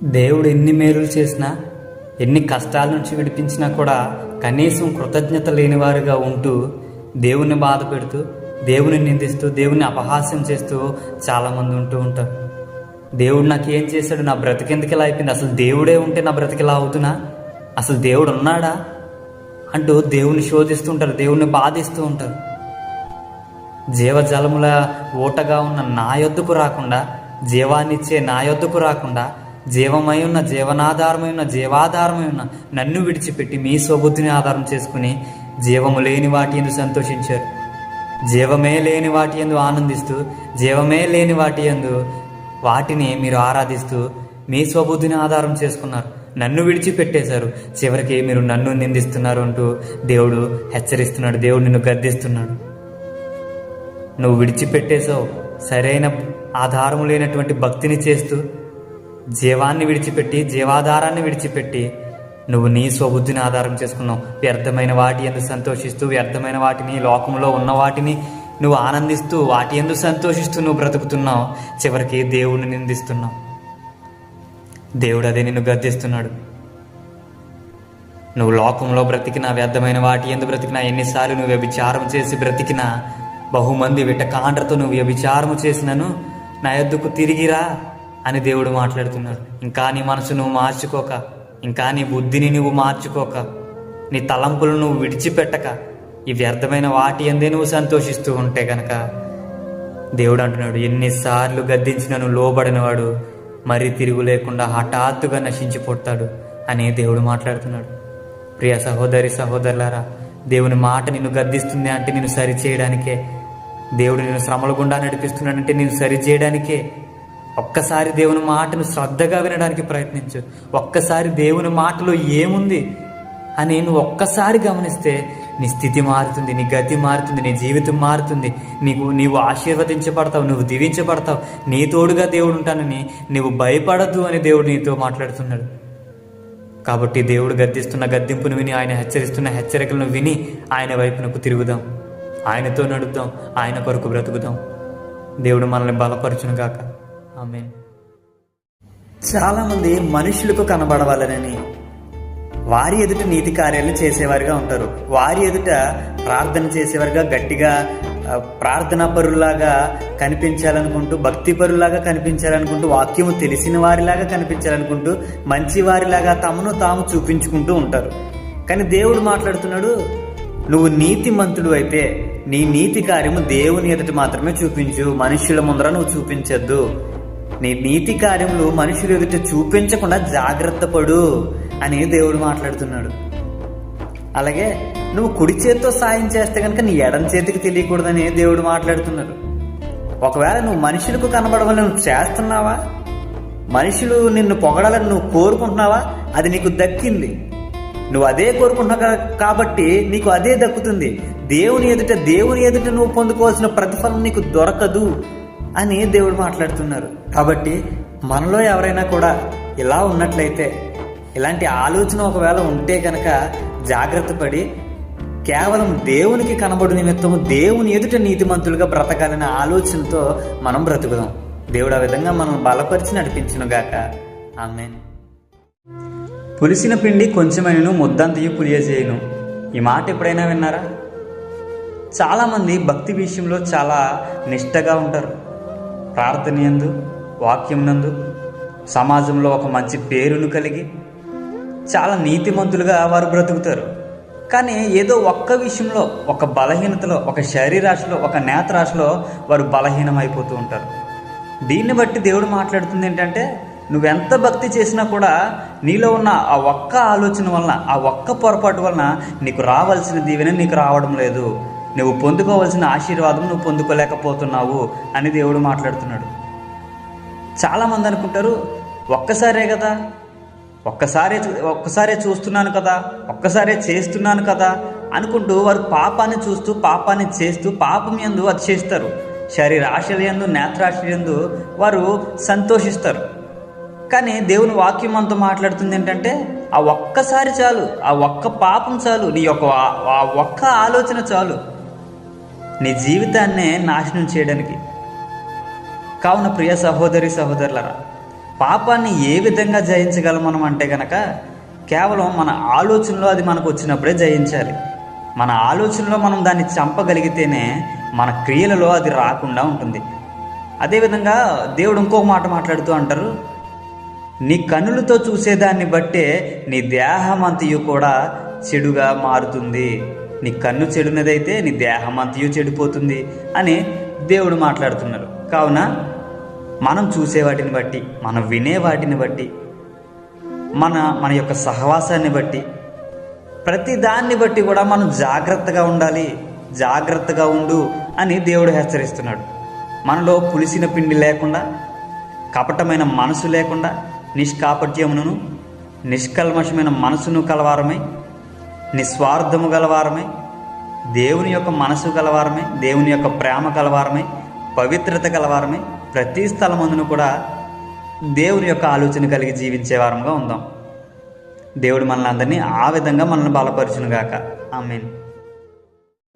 దేవుడు ఎన్ని మేలులు చేసినా, ఎన్ని కష్టాల నుంచి విడిపించినా కూడా కనీసం కృతజ్ఞత లేనివారుగా ఉంటూ, దేవుని బాధ పెడుతూ, దేవుని నిందిస్తూ, దేవుని అపహాస్యం చేస్తూ చాలామంది ఉంటూ ఉంటారు. దేవుడు నాకు ఏం చేశాడు, నా బ్రతికెందుకు ఇలా అయిపోయింది, అసలు దేవుడే ఉంటే నా బ్రతికిలా అవుతున్నా, అసలు దేవుడు ఉన్నాడా అంటూ దేవుని శోధిస్తూ ఉంటారు, దేవుణ్ణి బాధిస్తూ ఉంటారు. జీవజలముల ఊటగా ఉన్న నా యొద్దకు రాకుండా, జీవాన్నిచ్చే నా యొద్దకు రాకుండా, జీవమై ఉన్న, జీవనాధారమై ఉన్న, జీవాధారమై ఉన్న నన్ను విడిచిపెట్టి మీ స్వబుద్ధిని ఆధారం చేసుకుని జీవము లేని వాటి యందు సంతోషించారు. జీవమే లేని వాటి యందు ఆనందిస్తూ, జీవమే లేని వాటి యందు వాటిని మీరు ఆరాధిస్తూ మీ స్వబుద్ధిని ఆధారం చేసుకున్నారు. నన్ను విడిచిపెట్టేశారు. చివరికి మీరు నన్ను నిందిస్తున్నారు అంటూ దేవుడు హెచ్చరిస్తున్నాడు. దేవుడు నిన్ను గద్దిస్తున్నాడు. నువ్వు విడిచిపెట్టేశావు. సరైన ఆధారము లేనటువంటి భక్తిని చేస్తూ, జీవాన్ని విడిచిపెట్టి, జీవాధారాన్ని విడిచిపెట్టి నువ్వు నీ స్వబుద్ధిని ఆధారం చేసుకున్నావు. వ్యర్థమైన వాటి యందు సంతోషిస్తూ, వ్యర్థమైన వాటిని, లోకంలో ఉన్న వాటిని నువ్వు ఆనందిస్తూ, వాటి యందు సంతోషిస్తూ నువ్వు బ్రతుకుతున్నావు. చివరికి దేవుడిని నిందిస్తున్నావు. దేవుడు అదే నిన్ను గద్దిస్తున్నాడు. నువ్వు లోకంలో బ్రతికినా, వ్యర్థమైన వాటి యందు బ్రతికినా, ఎన్నిసార్లు నువ్వు వ్యభిచారం చేసి బ్రతికినా, బహుమంది విటకాండ్రతో నువ్వు వ్యభిచారము చేసినను నా యొద్దకు తిరిగిరా అని దేవుడు మాట్లాడుతున్నాడు. ఇంకా నీ మనసు నువ్వు మార్చుకోక, ఇంకా నీ బుద్ధిని నువ్వు మార్చుకోక, నీ తలంపులు నువ్వు విడిచిపెట్టక, ఈ వ్యర్థమైన వాటి అందే నువ్వు సంతోషిస్తూ ఉంటే కనుక దేవుడు అంటున్నాడు, ఎన్నిసార్లు గద్దించినను లోబడినవాడు మరీ తిరుగు లేకుండా హఠాత్తుగా నశించిపోతాడు అని దేవుడు మాట్లాడుతున్నాడు. ప్రియ సహోదరి సహోదరులారా, దేవుని మాట నిన్ను గద్దిస్తుంది అంటే నిన్ను సరిచేయడానికే. దేవుడు నిన్ను శ్రమల గుండా నడిపిస్తున్నాడంటే నిన్ను సరిచేయడానికే. ఒక్కసారి దేవుని మాటను శ్రద్ధగా వినడానికి ప్రయత్నించు. ఒక్కసారి దేవుని మాటలో ఏముంది అని నువ్వు ఒక్కసారి గమనిస్తే నీ స్థితి మారుతుంది, నీ గతి మారుతుంది, నీ జీవితం మారుతుంది. నీవు ఆశీర్వదించబడతావు, నువ్వు దీవించబడతావు. నీ తోడుగా దేవుడు ఉంటానని నీవు భయపడద్దు అని దేవుడు నీతో మాట్లాడుతున్నాడు. కాబట్టి దేవుడు గద్దిస్తున్న గద్దింపును విని, ఆయన హెచ్చరిస్తున్న హెచ్చరికలను విని ఆయన వైపునకు తిరుగుదాం, ఆయనతో నడుద్దాం, ఆయన కొరకు బ్రతుకుదాం. దేవుడు మనల్ని బలపరచును గాక. ఆమేన్. చాలామంది మనుషులకు కనబడవాలని వారి ఎదుట నీతి కార్యాలను చేసేవారుగా ఉంటారు. వారి ఎదుట ప్రార్థన చేసేవారుగా, గట్టిగా ప్రార్థనా పరులాగా కనిపించాలనుకుంటూ, భక్తి పరులాగా కనిపించాలనుకుంటూ, వాక్యము తెలిసిన వారిలాగా కనిపించాలనుకుంటూ, మంచి వారిలాగా తమను తాము చూపించుకుంటూ ఉంటారు. కానీ దేవుడు మాట్లాడుతున్నాడు, నువ్వు నీతిమంతుడు అయితే నీ నీతి కార్యము దేవుని ఎదుట మాత్రమే చూపించు, మనుషుల ముందర నువ్వు చూపించద్దు. నీ నీతి కార్యములు మనుషుల ఎదుట చూపించకుండా జాగ్రత్త పడు అని దేవుడు మాట్లాడుతున్నాడు. అలాగే నువ్వు కుడి చేతితో సాయం చేస్తే కనుక నీ ఎడం చేతికి తెలియకూడదని దేవుడు మాట్లాడుతున్నాడు. ఒకవేళ నువ్వు మనుషులకు కనబడవాలని నువ్వు చేస్తున్నావా, మనుషులు నిన్ను పొగడాలని నువ్వు కోరుకుంటున్నావా, అది నీకు దక్కింది. నువ్వు అదే కోరుకుంటున్నావు కాబట్టి నీకు అదే దక్కుతుంది. దేవుని ఎదుట నువ్వు పొందుకోవాల్సిన ప్రతిఫలం నీకు దొరకదు అని దేవుడు మాట్లాడుతున్నారు. కాబట్టి మనలో ఎవరైనా కూడా ఇలా ఉన్నట్లయితే, ఇలాంటి ఆలోచన ఒకవేళ ఉంటే కనుక జాగ్రత్త పడి కేవలం దేవునికి కనబడు నిమిత్తము దేవుని ఎదుట నీతిమంతులుగా బ్రతకాలనే ఆలోచనతో మనం బ్రతుకుదాం. దేవుడు ఆ విధంగా మనల్ని బలపరిచి నడిపించునుగాక. ఆమేన్. పులిసిన పిండి కొంచెమైనను ముద్దంతయు పులియజేయును. ఈ మాట ఎప్పుడైనా విన్నారా? చాలామంది భక్తి విషయంలో చాలా నిష్టగా ఉంటారు. ప్రార్థన యందు, వాక్యం నందు, సమాజంలో ఒక మంచి పేరును కలిగి చాలా నీతిమంతులుగా వారు బ్రతుకుతారు. కానీ ఏదో ఒక్క విషయంలో, ఒక బలహీనతలో, ఒక శరీరాశలో, ఒక నేత్రాశలో వారు బలహీనమైపోతూ ఉంటారు. దీన్ని బట్టి దేవుడు మాట్లాడుతుంది ఏంటంటే, నువ్వెంత భక్తి చేసినా కూడా నీలో ఉన్న ఆ ఒక్క ఆలోచన వలన, ఆ ఒక్క పొరపాటు వలన నీకు రావాల్సిన దీవెన నీకు రావడం లేదు, నువ్వు పొందుకోవాల్సిన ఆశీర్వాదం నువ్వు పొందుకోలేకపోతున్నావు అని దేవుడు మాట్లాడుతున్నాడు. చాలామంది అనుకుంటారు, ఒక్కసారే కదా, ఒక్కసారే చూస్తున్నాను కదా, ఒక్కసారే చేస్తున్నాను కదా అనుకుంటూ వారు పాపాన్ని చూస్తూ, పాపాన్ని చేస్తూ, పాపం యందు అతిశయిస్తారు. శరీర ఆశల యందు, నేత్రాశల యందు వారు సంతోషిస్తారు. కానీ దేవుని వాక్యం అంతా మాట్లాడుతుంది ఏంటంటే, ఆ ఒక్కసారి చాలు, ఆ ఒక్క పాపం చాలు, నీ యొక్క ఆ ఒక్క ఆలోచన చాలు నీ జీవితాన్నే నాశనం చేయడానికి. కావున ప్రియ సహోదరి సహోదరులారా, పాపాన్ని ఏ విధంగా జయించగలం మనం అంటే కనుక కేవలం మన ఆలోచనలో అది మనకు వచ్చినప్పుడే జయించాలి. మన ఆలోచనలో మనం దాన్ని చంపగలిగితేనే మన క్రియలలో అది రాకుండా ఉంటుంది. అదేవిధంగా దేవుడు ఇంకొక మాట మాట్లాడుతూ అంటారు, నీ కన్నులతో చూసేదాన్ని బట్టే నీ దేహం అంతయు కూడా చెడుగా మారుతుంది. నీ కన్ను చెడునదైతే నీ దేహం అంతయు చెడిపోతుంది అని దేవుడు మాట్లాడుతున్నారు. కావున మనం చూసే వాటిని బట్టి, మనం వినే వాటిని బట్టి, మన యొక్క సహవాసాన్ని బట్టి, ప్రతి దాన్ని బట్టి కూడా మనం జాగ్రత్తగా ఉండాలి. జాగ్రత్తగా ఉండు అని దేవుడు హెచ్చరిస్తున్నాడు. మనలో పులిసిన పిండి లేకుండా, కపటమైన మనసు లేకుండా, నిష్కాపట్యమును నిష్కల్మషమైన మనసును కలవారమై, నిస్వార్థము గలవారమై, దేవుని యొక్క మనసు కలవారమై, దేవుని యొక్క ప్రేమ కలవారమై, పవిత్రత కలవారమై, ప్రతి స్థలమందును కూడా దేవుని యొక్క ఆలోచన కలిగి జీవించే వారంగా ఉందాం. దేవుడు మనల్ని అందరినీ ఆ విధంగా మనల్ని బలపరచునుగాక. ఆమేన్.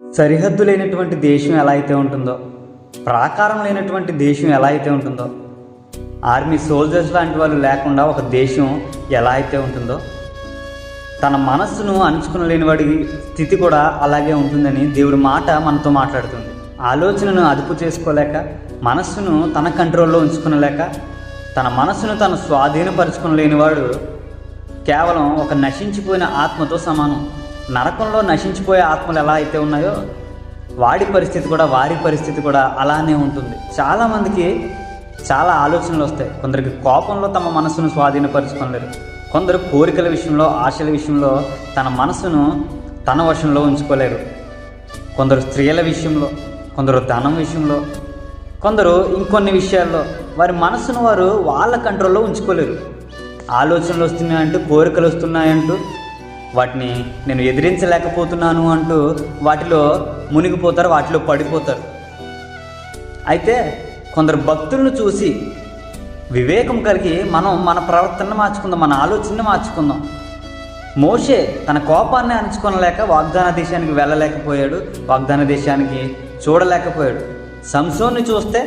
సరిహద్దు లేనటువంటి దేశం ఎలా అయితే ఉంటుందో, ప్రాకారం లేనటువంటి దేశం ఎలా అయితే ఉంటుందో, ఆర్మీ సోల్జర్స్ లాంటి వాళ్ళు లేకుండా ఒక దేశం ఎలా అయితే ఉంటుందో, తన మనస్సును అణుచుకునలేని వాడి స్థితి కూడా అలాగే ఉంటుందని దేవుడి మాట మనతో మాట్లాడుతుంది. ఆలోచనను అదుపు చేసుకోలేక, మనస్సును తన కంట్రోల్లో ఉంచుకునలేక, తన మనస్సును తను స్వాధీనపరుచుకునలేనివాడు కేవలం ఒక నశించిపోయిన ఆత్మతో సమానం. నరకంలో నశించిపోయే ఆత్మలు ఎలా అయితే ఉన్నాయో వారి పరిస్థితి కూడా అలానే ఉంటుంది. చాలామందికి చాలా ఆలోచనలు వస్తాయి. కొందరికి కోపంలో తమ మనసును స్వాధీనపరచుకోలేరు. కొందరు కోరికల విషయంలో, ఆశల విషయంలో తన మనసును తన వశంలో ఉంచుకోలేరు. కొందరు స్త్రీల విషయంలో, కొందరు ధనం విషయంలో, కొందరు ఇంకొన్ని విషయాల్లో వారి మనసును వారు వాళ్ళ కంట్రోల్లో ఉంచుకోలేరు. ఆలోచనలు వస్తున్నాయంటూ, కోరికలు వస్తున్నాయంటూ వాటిని నేను ఎదిరించలేకపోతున్నాను అంటూ వాటిలో మునిగిపోతారు, వాటిలో పడిపోతారు. అయితే కొందరు భక్తులను చూసి వివేకం కలిగి మనం మన ప్రవర్తనను మార్చుకుందాం, మన ఆలోచనను మార్చుకుందాం. మోషే తన కోపాన్ని అణుచుకొనలేక వాగ్దాన దేశానికి వెళ్ళలేకపోయాడు, వాగ్దాన దేశానికి చూడలేకపోయాడు. సంసోన్ని చూస్తే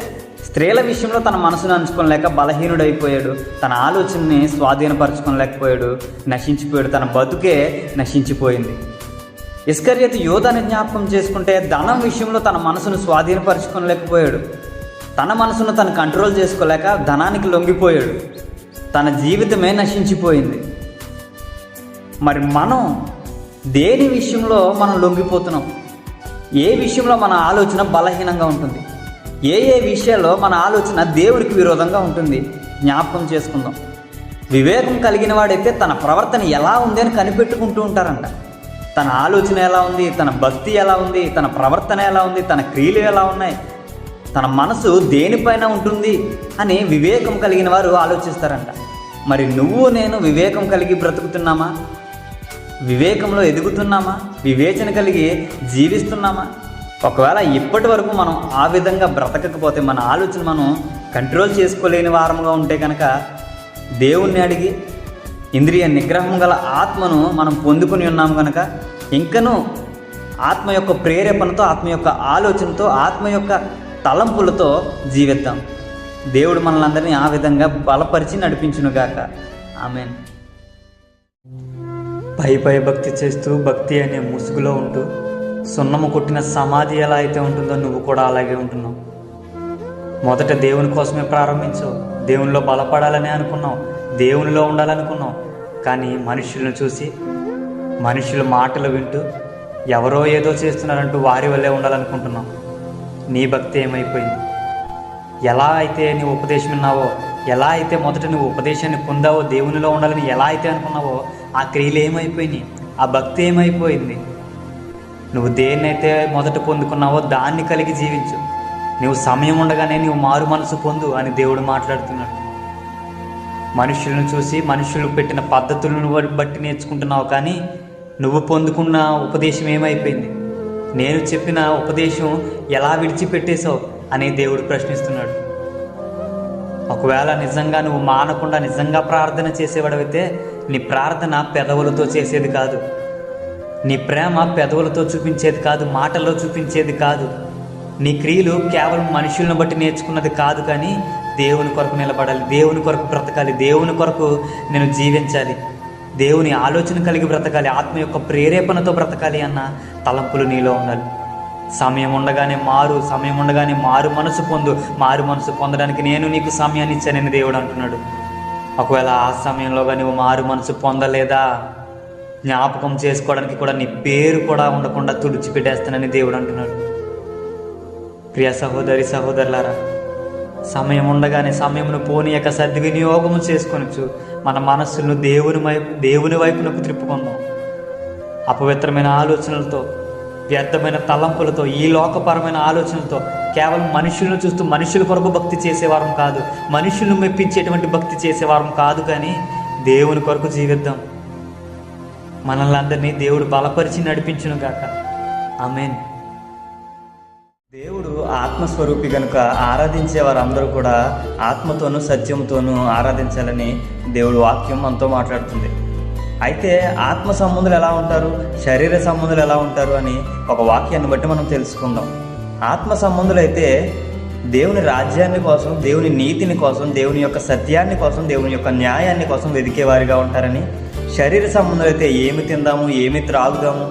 స్త్రీల విషయంలో తన మనసును అంచుకోలేక బలహీనుడైపోయాడు, తన ఆలోచనని స్వాధీనపరచుకోలేకపోయాడు, నశించిపోయాడు, తన బతుకే నశించిపోయింది. ఇస్కరియోతు యోధాని జ్ఞాపకం చేసుకుంటే ధనం విషయంలో తన మనసును స్వాధీనపరచుకోలేకపోయాడు, తన మనసును తను కంట్రోల్ చేసుకోలేక ధనానికి లొంగిపోయాడు, తన జీవితమే నశించిపోయింది. మరి మనం దేని విషయంలో మనం లొంగిపోతున్నాం? ఏ విషయంలో మన ఆలోచన బలహీనంగా ఉంటుంది? ఏ విషయాల్లో మన ఆలోచన దేవుడికి విరోధంగా ఉంటుంది? జ్ఞాపకం చేసుకుందాం. వివేకం కలిగిన వాడైతే తన ప్రవర్తన ఎలా ఉంది అని కనిపెట్టుకుంటూ ఉంటారంట. తన ఆలోచన ఎలా ఉంది, తన భక్తి ఎలా ఉంది, తన ప్రవర్తన ఎలా ఉంది, తన క్రియలు ఎలా ఉన్నాయి, తన మనసు దేనిపైన ఉంటుంది అని వివేకం కలిగిన వారు ఆలోచిస్తారంట. మరి నువ్వు నేను వివేకం కలిగి బ్రతుకుతున్నామా? వివేకంలో ఎదుగుతున్నామా? వివేచన కలిగి జీవిస్తున్నామా? ఒకవేళ ఇప్పటి వరకు మనం ఆ విధంగా బ్రతకకపోతే, మన ఆలోచన మనం కంట్రోల్ చేసుకోలేని వారముగా ఉంటే కనుక దేవుణ్ణి అడిగి ఇంద్రియ నిగ్రహం గల ఆత్మను మనం పొందుకుని ఉన్నాము కనుక ఇంకనూ ఆత్మ యొక్క ప్రేరేపణతో, ఆత్మ యొక్క ఆలోచనతో, ఆత్మ యొక్క తలంపులతో జీవిద్దాం. దేవుడు మనలందరినీ ఆ విధంగా బలపరిచి నడిపించునుగాక. ఆమేన్. పై భక్తి చేస్తూ భక్తి అనే ముసుగులో ఉంటూ సున్నము కొట్టిన సమాధి ఎలా అయితే ఉంటుందో నువ్వు కూడా అలాగే ఉంటున్నావు. మొదట దేవుని కోసమే ప్రారంభించావు, దేవునిలో బలపడాలని అనుకున్నావు, దేవునిలో ఉండాలనుకున్నావు. కానీ మనుషులను చూసి, మనుషుల మాటలు వింటూ ఎవరో ఏదో చేస్తున్నారంటూ వారి వల్లే ఉండాలనుకుంటున్నావు. నీ భక్తి ఏమైపోయింది? ఎలా అయితే నువ్వు ఉపదేశం విన్నావో, ఎలా అయితే మొదట నువ్వు ఉపదేశాన్ని పొందావో, దేవునిలో ఉండాలని ఎలా అయితే అనుకున్నావో ఆ క్రియలు ఏమైపోయినాయి? ఆ భక్తి ఏమైపోయింది? నువ్వు దేన్నైతే మొదట పొందుకున్నావో దాన్ని కలిగి జీవించు. నువ్వు సమయం ఉండగానే నువ్వు మారు మనసు పొందు అని దేవుడు మాట్లాడుతున్నాడు. మనుషులను చూసి, మనుషులు పెట్టిన పద్ధతులను బట్టి నేర్చుకుంటున్నావు, కానీ నువ్వు పొందుకున్న ఉపదేశం ఏమైపోయింది? నేను చెప్పిన ఉపదేశం ఎలా విడిచిపెట్టేశావు అని దేవుడు ప్రశ్నిస్తున్నాడు. ఒకవేళ నిజంగా నువ్వు మానకుండా నిజంగా ప్రార్థన చేసేవాడైతే నీ ప్రార్థన పెదవులతో చేసేది కాదు, నీ ప్రేమ పెదవులతో చూపించేది కాదు, మాటల్లో చూపించేది కాదు, నీ క్రియలు కేవలం మనుషులను బట్టి నేర్చుకున్నది కాదు, కానీ దేవుని కొరకు నిలబడాలి, దేవుని కొరకు బ్రతకాలి, దేవుని కొరకు నేను జీవించాలి, దేవుని ఆలోచన కలిగి బ్రతకాలి, ఆత్మ యొక్క ప్రేరేపణతో బ్రతకాలి అన్న తలంపులు నీలో ఉండాలి. సమయం ఉండగానే మారు మనసు పొందు. మారు మనసు పొందడానికి నేను నీకు సమయాన్ని ఇచ్చానని దేవుడు అంటున్నాడు. ఒకవేళ ఆ సమయంలో నువ్వు మారు మనసు పొందలేదా, జ్ఞాపకం చేసుకోవడానికి కూడా నీ పేరు కూడా ఉండకుండా తుడిచిపెట్టేస్తానని దేవుడు అంటున్నాడు. ప్రియ సహోదరి సహోదరులారా, సమయం ఉండగానే సమయమును పోనీయక సద్వినియోగము చేసుకొనొచ్చు. మన మనస్సులను దేవుని వైపునకు త్రిప్పుకుందాం. అపవిత్రమైన ఆలోచనలతో, వ్యర్థమైన తలంపులతో, ఈ లోకపరమైన ఆలోచనలతో, కేవలం మనుషులను చూస్తూ మనుషుల కొరకు భక్తి చేసేవారం కాదు, మనుషులను మెప్పించేటువంటి భక్తి చేసేవారం కాదు, కానీ దేవుని కొరకు జీవిద్దాం. మనల్ని అందరినీ దేవుడు బలపరిచి నడిపించును గాక. ఆమేన్. దేవుడు ఆత్మస్వరూపి కనుక ఆరాధించే వారందరూ కూడా ఆత్మతోనూ సత్యంతోనూ ఆరాధించాలని దేవుడు వాక్యం మనతో మాట్లాడుతుంది. అయితే ఆత్మ సంబంధులు ఎలా ఉంటారు, శరీర సంబంధులు ఎలా ఉంటారు అని ఒక వాక్యాన్ని బట్టి మనం తెలుసుకుందాం. ఆత్మ సంబంధులు అయితే దేవుని రాజ్యాన్ని కోసం, దేవుని నీతిని కోసం, దేవుని యొక్క సత్యాన్ని కోసం, దేవుని యొక్క న్యాయాన్ని కోసం వెదికేవారిగా ఉంటారని, శరీర సంబంధులు అయితే ఏమి తిందాము, ఏమి త్రాగుదాము,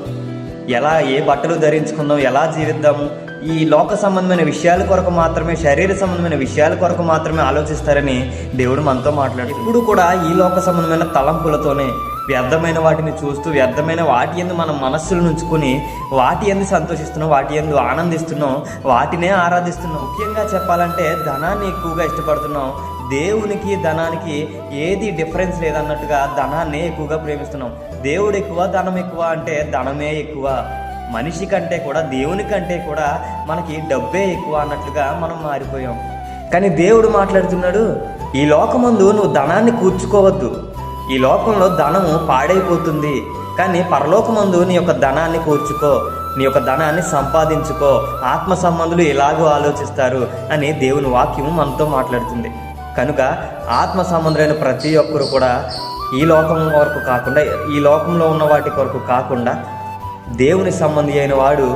ఏ బట్టలు ధరించుకుందాం, ఎలా జీవిద్దాము, ఈ లోక సంబంధమైన విషయాల కొరకు మాత్రమే, శరీర సంబంధమైన విషయాల కొరకు మాత్రమే ఆలోచిస్తారని దేవుడు మనతో మాట్లాడు. ఇప్పుడు కూడా ఈ లోక సంబంధమైన తలంపులతోనే వ్యర్థమైన వాటిని చూస్తూ, వ్యర్థమైన వాటి యందు మన మనస్సులను ఉంచుకొని వాటి యందు సంతోషిస్తున్నాం, వాటి యందు ఆనందిస్తున్నాం, వాటినే ఆరాధిస్తున్నాం. ముఖ్యంగా చెప్పాలంటే ధనాన్ని ఎక్కువగా ఇష్టపడుతున్నాం. దేవునికి ధనానికి ఏది డిఫరెన్స్ లేదన్నట్టుగా ధనాన్ని ఎక్కువగా ప్రేమిస్తున్నాం. దేవుడు ఎక్కువ, ధనం ఎక్కువ అంటే ధనమే ఎక్కువ. మనిషి కంటే కూడా, దేవుని కంటే కూడా మనకి డబ్బే ఎక్కువ అన్నట్లుగా మనం మారిపోయాం. కానీ దేవుడు మాట్లాడుతున్నాడు, ఈ లోకమందు నువ్వు ధనాన్ని కూర్చుకోవద్దు, ఈ లోకంలో ధనము పాడైపోతుంది, కానీ పరలోకమందు నీ యొక్క ధనాన్ని కూర్చుకో, నీ యొక్క ధనాన్ని సంపాదించుకో. ఆత్మ సంబంధులు ఎలాగో ఆలోచిస్తారు అని దేవుని వాక్యము మనతో మాట్లాడుతుంది. కనుక ఆత్మ సంబంధులైన ప్రతి ఒక్కరు కూడా ఈ లోకం వరకు కాకుండా, ఈ లోకంలో ఉన్న వాటి కొరకు కాకుండా, దేవుని సంబంధి అయిన వాడు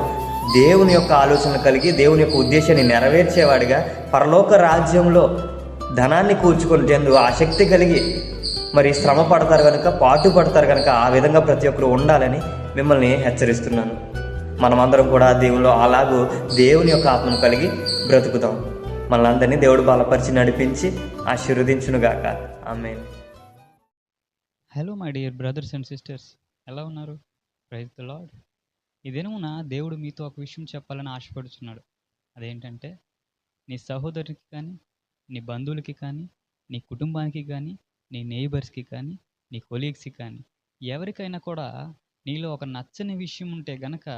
దేవుని యొక్క ఆలోచనలు కలిగి దేవుని యొక్క ఉద్దేశాన్ని నెరవేర్చేవాడిగా పరలోక రాజ్యంలో ధనాన్ని కూర్చుకునేందుకు ఆసక్తి కలిగి మరి శ్రమ పడతారు కనుక, పాటు పడతారు కనుక ఆ విధంగా ప్రతి ఒక్కరు ఉండాలని మిమ్మల్ని హెచ్చరిస్తున్నాను. మనమందరం కూడా దేవునిలో అలాగూ దేవుని యొక్క ఆత్మను కలిగి బ్రతుకుతాం. మనలందరినీ దేవుడు బలపరిచి నడిపించి ఆశీర్వదించునుగాక. Amen. Hello my dear brothers and sisters, ఎలా ఉన్నారు? Praise the lord. ఈ దినమున దేవుడు మీతో ఒక విషయం చెప్పాలని ఆశపడుతున్నాడు. అదేంటంటే, నీ సహోదరునికి కానీ, నీ బంధువులకి కానీ, నీ కుటుంబానికి కానీ, నీ నైబర్స్కి కానీ, నీ కొలీగ్స్కి కానీ, ఎవరికైనా కూడా నీలో ఒక నచ్చని విషయం ఉంటే గనక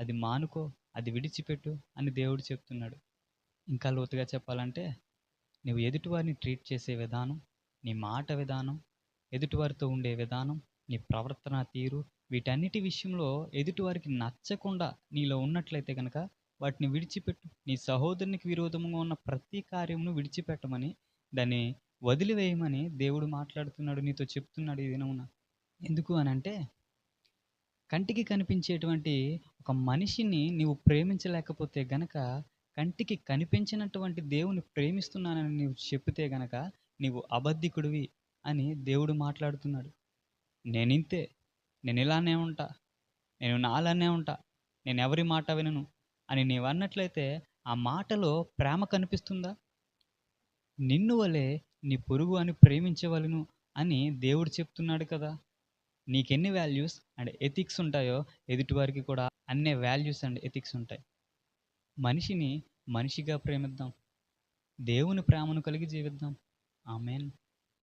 అది మానుకో, అది విడిచిపెట్టు అని దేవుడు చెప్తున్నాడు. ఇంకా లోతుగా చెప్పాలంటే, నువ్వు ఎదుటివారిని ట్రీట్ చేసే విధానం, నీ మాట విధానం, ఎదుటివారితో ఉండే విధానం, నీ ప్రవర్తన తీరు, వీటన్నిటి విషయంలో ఎదుటివారికి నచ్చకుండా నీలో ఉన్నట్లయితే కనుక వాటిని విడిచిపెట్టు. నీ సహోదరునికి విరోధంగా ఉన్న ప్రతి కార్యమును విడిచిపెట్టమని, దాన్ని వదిలివేయమని దేవుడు మాట్లాడుతున్నాడు, నీతో చెప్తున్నాడు ఈ దినమున. ఎందుకు అని అంటే, కంటికి కనిపించేటువంటి ఒక మనిషిని నీవు ప్రేమించలేకపోతే గనక, కంటికి కనిపించినటువంటి దేవుని ప్రేమిస్తున్నానని నీవు చెప్తే గనక నీవు అబద్ధికుడివి అని దేవుడు మాట్లాడుతున్నాడు. నేనింతే, నేను ఇలానే ఉంటా, నేను నాలానే ఉంటా, నేను ఎవరి మాట వినను అని నీవు అన్నట్లయితే ఆ మాటలో ప్రేమ కనిపిస్తుందా? నిన్ను వలె నీ పొరుగు అని ప్రేమించవలను అని దేవుడు చెప్తున్నాడు కదా. నీకెన్ని వాల్యూస్ అండ్ ఎథిక్స్ ఉంటాయో ఎదుటివారికి కూడా అన్నే వాల్యూస్ అండ్ ఎథిక్స్ ఉంటాయి. మనిషిని మనిషిగా ప్రేమిద్దాం, దేవుని ప్రేమను కలిగి జీవిద్దాం. ఆమేన్.